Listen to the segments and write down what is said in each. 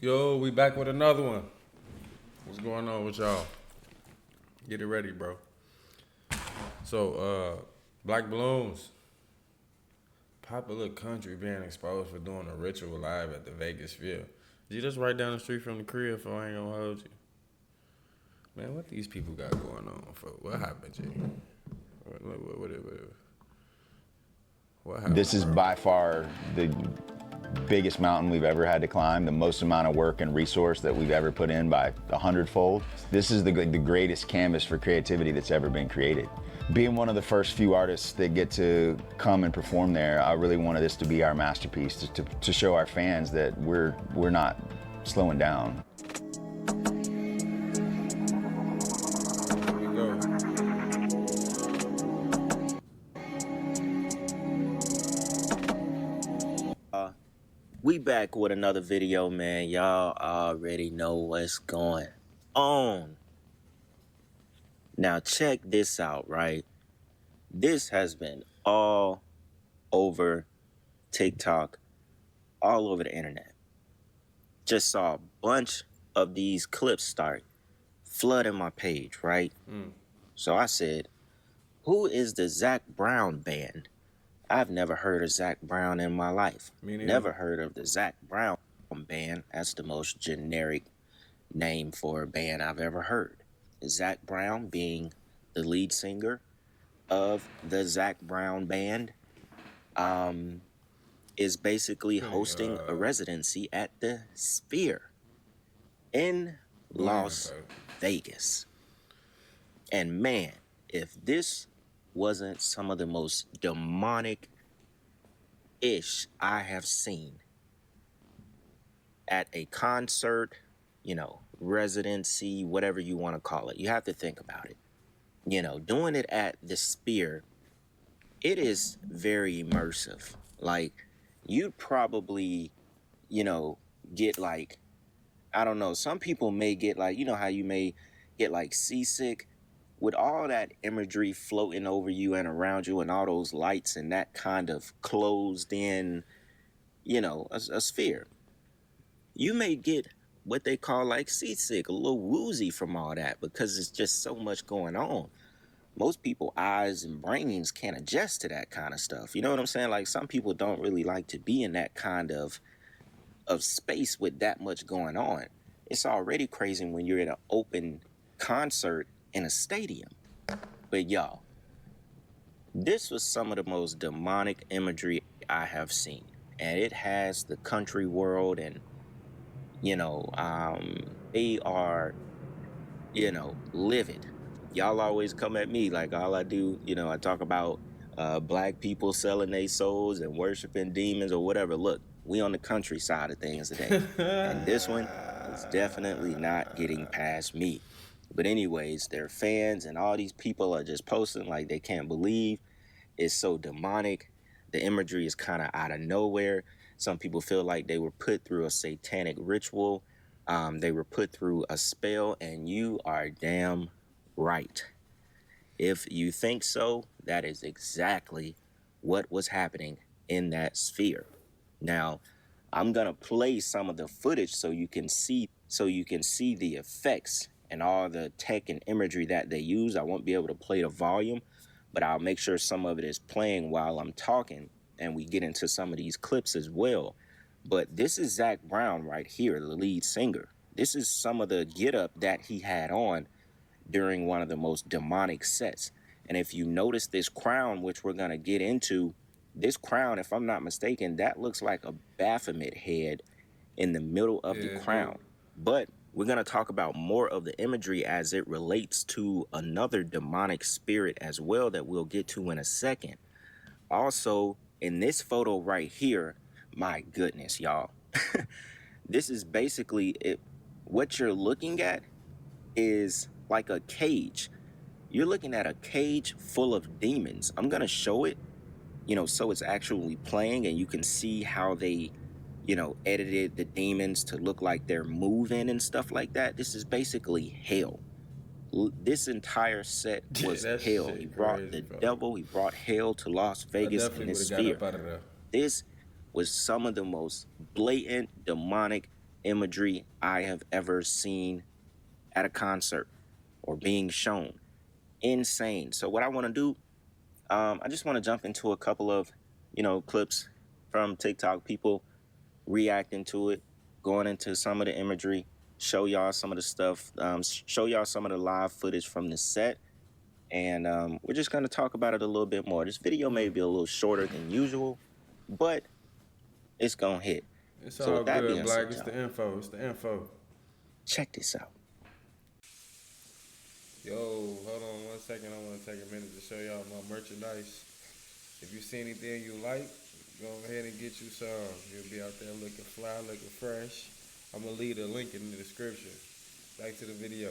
Yo, we back with another one. What's going on with y'all? Get it ready, bro. So, Black Balloons, popular country being exposed for doing a ritual live at the Vegas Sphere. You just right down the street from the crib, so I ain't gonna hold you. Man, what these people got going on? For what happened, G? What happened, This is bro? by far the biggest mountain we've ever had to climb, the most amount of work and resource that we've ever put in by 100-fold. This is the greatest canvas for creativity that's ever been created. Being one of the first few artists that get to come and perform there, I really wanted this to be our masterpiece, to show our fans that we're not slowing down. Here we go. We back with another video, man. Y'all already know what's going on. Now check this out, right? This has been all over TikTok, all over the internet. Just saw a bunch of these clips start flooding my page, right? So I said, who is the Zac Brown band? I've never heard of Zac Brown in my life. Me neither. Never heard of the Zac Brown band. That's the most generic name for a band I've ever heard. Zac Brown being the lead singer of the Zac Brown band, is basically hosting a residency at the Sphere in Las Vegas. And man, if this wasn't some of the most demonic-ish I have seen at a concert, residency, whatever you want to call it. You have to think about it. Doing it at the Sphere, it is very immersive. Like, you'd probably, get like, I don't know, some people may get like, how you may get like seasick with all that imagery floating over you and around you and all those lights and that kind of closed in, a sphere. You may get what they call like seasick, a little woozy from all that because it's just so much going on. Most people, eyes and brains can't adjust to that kind of stuff. You know what I'm saying? Like, some people don't really like to be in that kind of space with that much going on. It's already crazy when you're at an open concert in a stadium. But y'all, this was some of the most demonic imagery I have seen. And it has the country world and, they are, livid. Y'all always come at me like all I do, I talk about black people selling their souls and worshiping demons or whatever. Look, we on the country side of things today. And this one is definitely not getting past me. But anyways, their fans and all these people are just posting like they can't believe it's so demonic. The imagery is kind of out of nowhere. Some people feel like they were put through a satanic ritual. They were put through a spell, and you are damn right. If you think so, that is exactly what was happening in that sphere. Now, I'm gonna play some of the footage so you can see the effects and all the tech and imagery that they use. I won't be able to play the volume, but I'll make sure some of it is playing while I'm talking and we get into some of these clips as well. But this is Zac Brown right here, the lead singer. This is some of the getup that he had on during one of the most demonic sets. And if you notice this crown, which we're gonna get into, this crown, if I'm not mistaken, that looks like a Baphomet head in the middle of the crown. But we're going to talk about more of the imagery as it relates to another demonic spirit as well that we'll get to in a second. Also, in this photo right here, my goodness, y'all. This is basically it. What you're looking at is like a cage. You're looking at a cage full of demons. I'm going to show it, so it's actually playing and you can see how they edited the demons to look like they're moving and stuff like that. This is basically hell. This entire set was hell. He brought the devil, he brought hell to Las Vegas in his sphere. This was some of the most blatant, demonic imagery I have ever seen at a concert or being shown. Insane. So what I want to do, I just want to jump into a couple of, clips from TikTok, people reacting to it, going into some of the imagery, show y'all some of the stuff, show y'all some of the live footage from the set, and we're just going to talk about it a little bit more. This video may be a little shorter than usual, but it's going to hit. It's So all with that good, being Black. said, It's y'all, the info. It's the info. check this out. Yo, hold on 1 second. I want to take a minute to show y'all my merchandise. If you see anything you like, go ahead and get you some. You'll be out there looking fly, looking fresh. I'm going to leave a link in the description. Back to the video.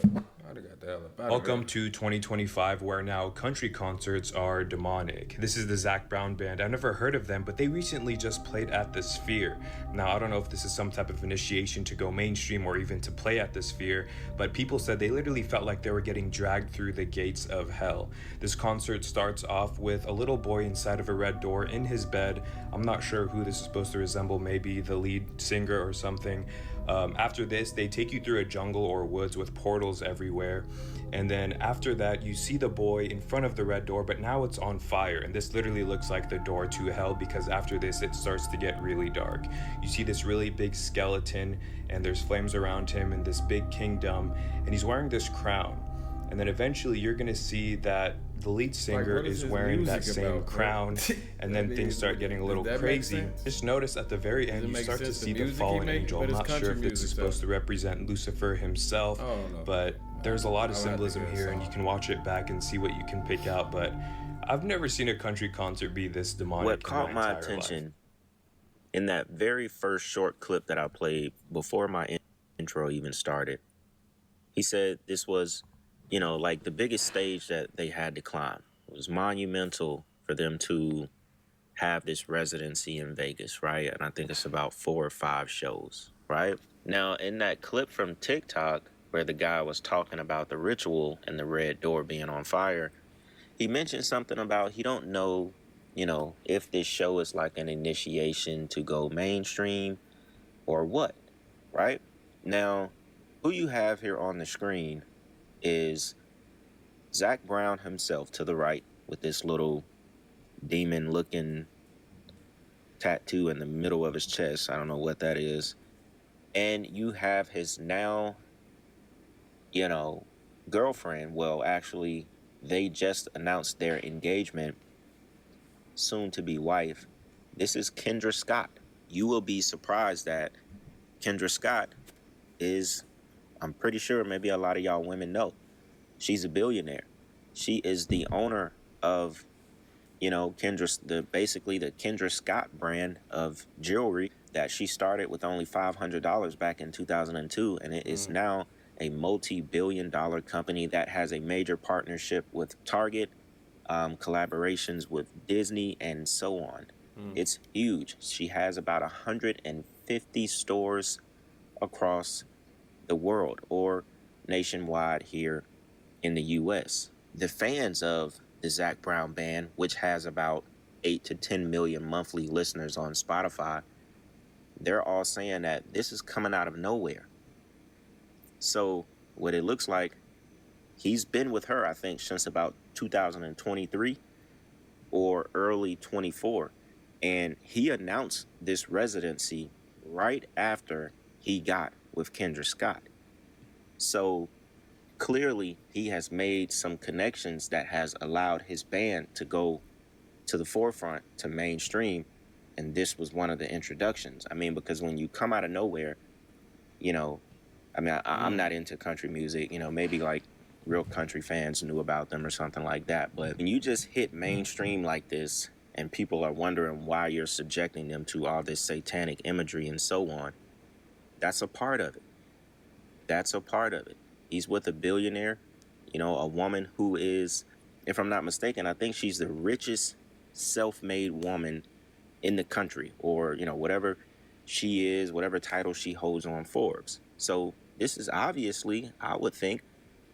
I got the hell up out of Welcome here. to 2025, where now country concerts are demonic. This is the Zac Brown Band. I've never heard of them, but they recently just played at the Sphere. Now, I don't know if this is some type of initiation to go mainstream or even to play at the Sphere, but people said they literally felt like they were getting dragged through the gates of hell. This concert starts off with a little boy inside of a red door in his bed. I'm not sure who this is supposed to resemble, maybe the lead singer or something. After this, they take you through a jungle or woods with portals everywhere. And then after that, you see the boy in front of the red door, but now it's on fire. And this literally looks like the door to hell, because after this, it starts to get really dark. You see this really big skeleton, and there's flames around him in this big kingdom, and he's wearing this crown. And then eventually you're gonna see that the lead singer what is is his wearing that music same about, bro? crown, and then That things is- start getting a little does that make crazy. sense? Just notice at the very Does end it you make start to sense, the see the music he fallen make? angel. But I'm it's not sure country if it's music, supposed though. to represent Lucifer himself, I don't know. but there's a lot of I'll have to symbolism get a here, and song. you can watch it back and see what you can pick out. But I've never seen a country concert be this demonic. What in caught my entire life. attention in that very first short clip that I played before my intro even started, he said this was, like the biggest stage that they had to climb. It was monumental for them to have this residency in Vegas, right? And I think it's about 4 or 5 shows, right? Now, in that clip from TikTok where the guy was talking about the ritual and the red door being on fire, he mentioned something about he don't know, if this show is like an initiation to go mainstream or what, right? Now, who you have here on the screen is Zac Brown himself to the right with this little demon-looking tattoo in the middle of his chest. I don't know what that is. And you have his now, girlfriend. Well, actually, they just announced their engagement, soon to be wife. This is Kendra Scott. You will be surprised that Kendra Scott is, I'm pretty sure maybe a lot of y'all women know, she's a billionaire. She is the owner of, basically the Kendra Scott brand of jewelry that she started with only $500 back in 2002, and it is now a multi-billion-dollar company that has a major partnership with Target, collaborations with Disney, and so on. It's huge. She has about 150 stores across the world or nationwide here in the U.S. The fans of the Zac Brown Band, which has about 8 to 10 million monthly listeners on Spotify, they're all saying that this is coming out of nowhere. So what it looks like, he's been with her, I think, since about 2023 or early 24. And he announced this residency right after he got with Kendra Scott. So clearly he has made some connections that has allowed his band to go to the forefront, to mainstream. And this was one of the introductions. I mean, because when you come out of nowhere, I'm not into country music, maybe like real country fans knew about them or something like that. But when you just hit mainstream like this and people are wondering why you're subjecting them to all this satanic imagery and so on, that's a part of it. That's a part of it. He's with a billionaire, a woman who is, if I'm not mistaken, I think she's the richest self-made woman in the country, or, whatever she is, whatever title she holds on Forbes. So this is obviously, I would think,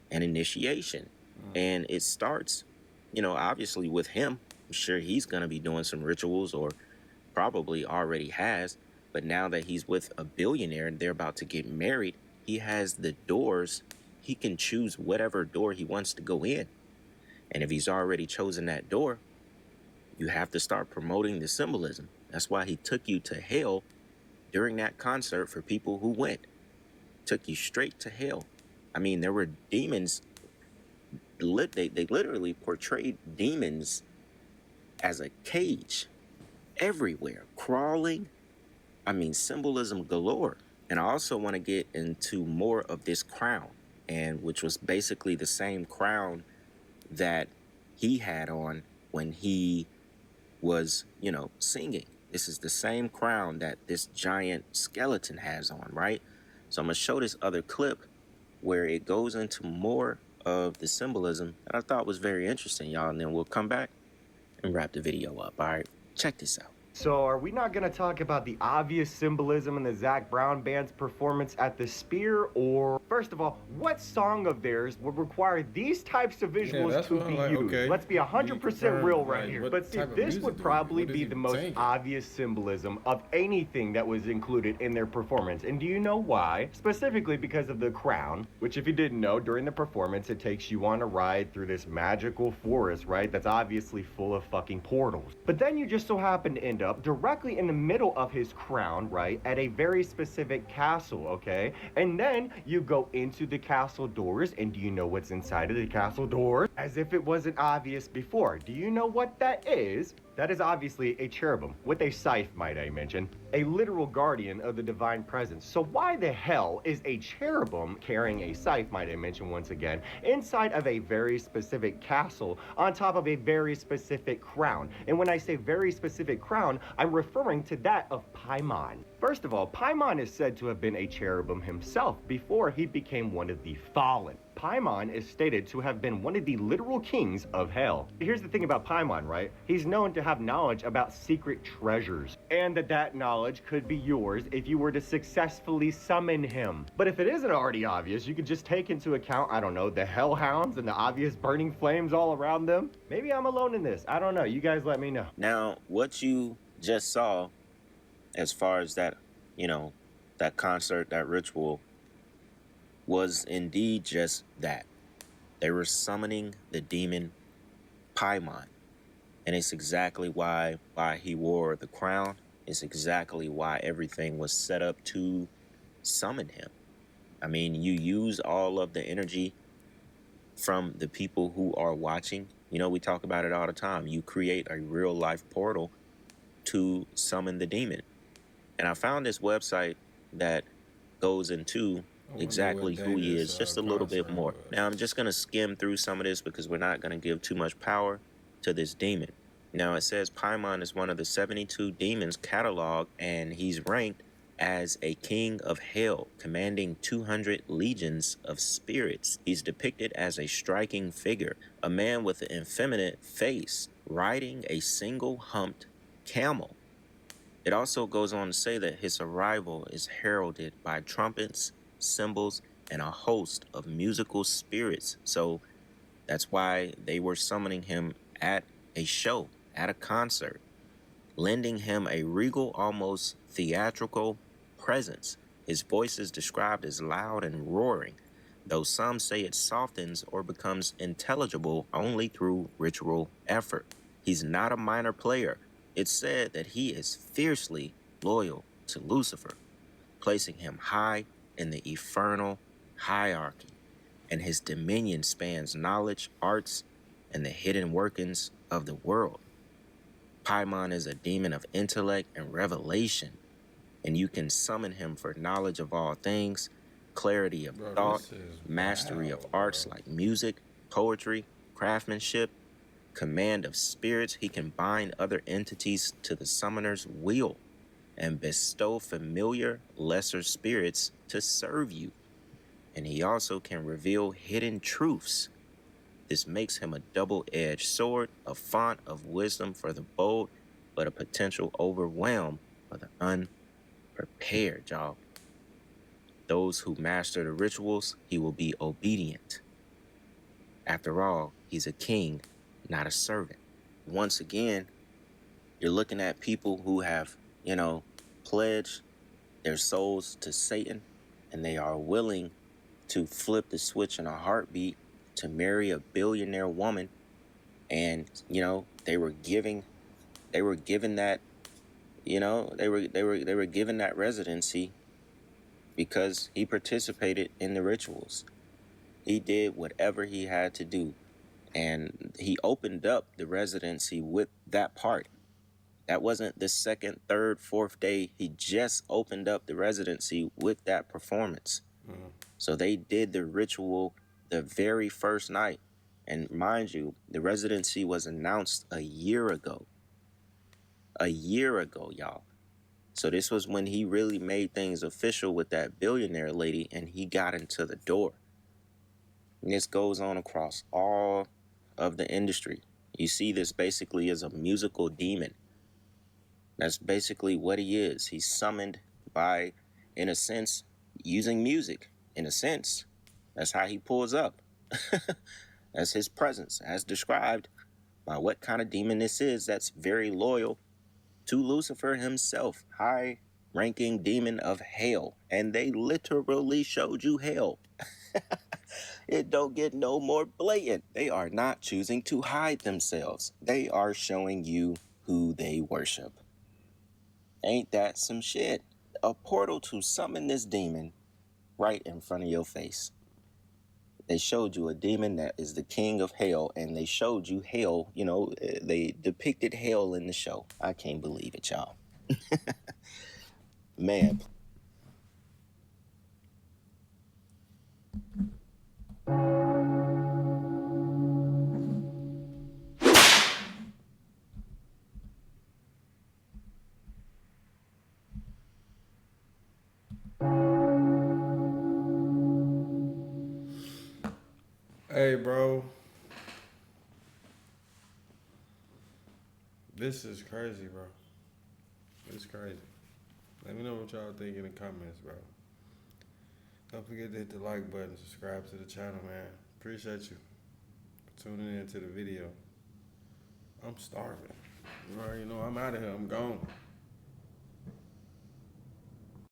an initiation. And it starts, obviously with him. I'm sure he's going to be doing some rituals, or probably already has. But now that he's with a billionaire and they're about to get married, he has the doors. He can choose whatever door he wants to go in. And if he's already chosen that door, you have to start promoting the symbolism. That's why he took you to hell during that concert for people who went. Took you straight to hell. I mean, there were demons. They literally portrayed demons as a cage everywhere, crawling. I mean, symbolism galore. And I also want to get into more of this crown, and which was basically the same crown that he had on when he was, singing. This is the same crown that this giant skeleton has on, right? So I'm going to show this other clip where it goes into more of the symbolism that I thought was very interesting, y'all. And then we'll come back and wrap the video up, all right? Check this out. So are we not going to talk about the obvious symbolism in the Zac Brown Band's performance at the Sphere? Or, first of all, what song of theirs would require these types of visuals to be used? Okay. Let's be 100% real right here. But see, this would probably be the most singing? obvious symbolism of anything that was included in their performance. And do you know why? Specifically because of the crown, which if you didn't know, during the performance, it takes you on a ride through this magical forest, right? That's obviously full of fucking portals. But then you just so happen to end up directly in the middle of his crown, right, at a very specific castle, okay? And then you go into the castle doors, and do you know what's inside of the castle doors? As if it wasn't obvious before. Do you know what that is? That is obviously a cherubim, with a scythe, might I mention, a literal guardian of the divine presence. So why the hell is a cherubim carrying a scythe, might I mention once again, inside of a very specific castle on top of a very specific crown? And when I say very specific crown, I'm referring to that of Paimon. First of all, Paimon is said to have been a cherubim himself before he became one of the fallen. Paimon is stated to have been one of the literal kings of hell. Here's the thing about Paimon, right? He's known to have knowledge about secret treasures, and that knowledge could be yours if you were to successfully summon him. But if it isn't already obvious, you could just take into account, I don't know, the hellhounds and the obvious burning flames all around them. Maybe I'm alone in this. I don't know. You guys let me know. Now, what you just saw, as far as that, that concert, that ritual, was indeed just that. They were summoning the demon Paimon. And it's exactly why he wore the crown. It's exactly why everything was set up to summon him. I mean, you use all of the energy from the people who are watching. We talk about it all the time. You create a real life portal to summon the demon. And I found this website that goes into exactly who he is just a little bit more. Now, I'm just going to skim through some of this because we're not going to give too much power to this demon. Now, it says Paimon is one of the 72 demons cataloged, and he's ranked as a king of hell, commanding 200 legions of spirits. He's depicted as a striking figure, a man with an effeminate face, riding a single humped camel. It also goes on to say that his arrival is heralded by trumpets, cymbals, and a host of musical spirits. So that's why they were summoning him at a show, at a concert, lending him a regal, almost theatrical presence. His voice is described as loud and roaring, though some say it softens or becomes intelligible only through ritual effort. He's not a minor player. It's said that he is fiercely loyal to Lucifer, placing him high in the infernal hierarchy, and his dominion spans knowledge, arts, and the hidden workings of the world. Paimon is a demon of intellect and revelation, and you can summon him for knowledge of all things, clarity of thought, mastery of arts like music, poetry, craftsmanship, command of spirits. He can bind other entities to the summoner's will and bestow familiar lesser spirits to serve you. And he also can reveal hidden truths. This makes him a double-edged sword, a font of wisdom for the bold, but a potential overwhelm for the unprepared, y'all. Those who master the rituals, he will be obedient. After all, he's a king, not a servant. Once again, you're looking at people who have, pledged their souls to Satan, and they are willing to flip the switch in a heartbeat to marry a billionaire woman. And, you know, they were given that, you know, they were given that residency because he participated in the rituals. He did whatever he had to do. And he opened up the residency with that part. That wasn't the second, third, fourth day. He just opened up the residency with that performance. So they did the ritual the very first night. And mind you, the residency was announced a year ago. A year ago, y'all. So this was when he really made things official with that billionaire lady, and he got into the door. And this goes on across all of the industry. You see this basically as a musical demon. That's basically what he is. He's summoned by, in a sense, using music. In a sense, that's how he pulls up. That's his presence, as described by what kind of demon this is that's very loyal to Lucifer himself, high-ranking demon of hell. And they literally showed you hell. It don't get no more blatant. They are not choosing to hide themselves. They are showing you who they worship. Ain't that some shit? A portal to summon this demon right in front of your face. They showed you a demon that is the king of hell, and they showed you hell. You know, they depicted hell in the show. I can't believe it, y'all. Man. Hey, bro. This is crazy, bro. It's crazy. Let me know what y'all think in the comments, bro. Don't forget to hit the like button, subscribe to the channel, man. Appreciate you for tuning in to the video. I'm starving. You already know I'm out of here. I'm gone.